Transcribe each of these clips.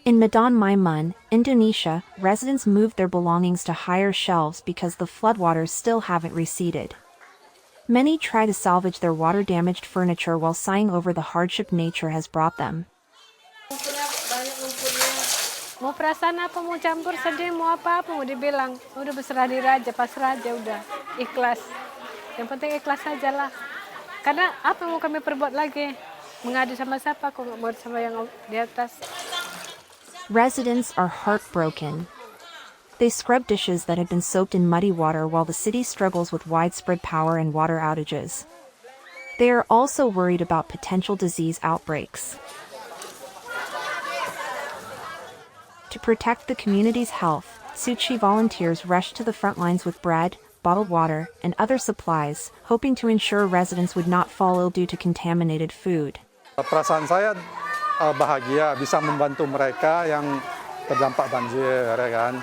In Medan, Indonesia, residents moved their belongings to higher shelves because the floodwaters still haven't receded. Many try to salvage their water-damaged furniture while sighing over the hardship nature has brought them. Mau perasaan apa, mau campur sedih, mau apa mau dibilang. Udah berserah diri aja, pasrah aja udah. Ikhlas. Yang penting ikhlas aja lah. Karena apa mau kami perbuat lagi? Mengadu sama siapa, kok nggak buat sama yang di atas. Residents are heartbroken. They scrub dishes that had been soaked in muddy water while the city struggles with widespread power and water outages. They are also worried about potential disease outbreaks. To protect the community's health, Tzu Chi volunteers rushed to the front lines with bread, bottled water, and other supplies, hoping to ensure residents would not fall ill due to contaminated food. Perasaan saya bahagia bisa membantu mereka yang terdampak banjir, ya kan.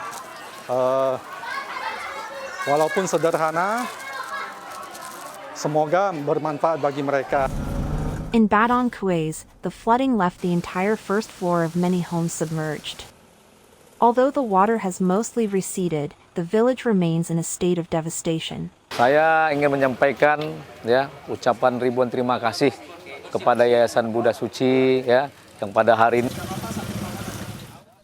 Walaupun sederhana, semoga bermanfaat bagi mereka. In Medan, the flooding left the entire first floor of many homes submerged. Although the water has mostly receded, the village remains in a state of devastation. Saya ingin menyampaikan ucapan ribuan terima kasih kepada Yayasan Buddha Tzu Chi yang pada hari ini.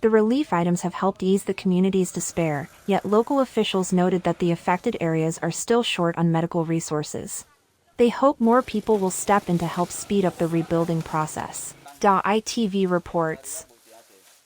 The relief items have helped ease the community's despair, yet local officials noted that the affected areas are still short on medical resources. They hope more people will step in to help speed up the rebuilding process. ITV reports.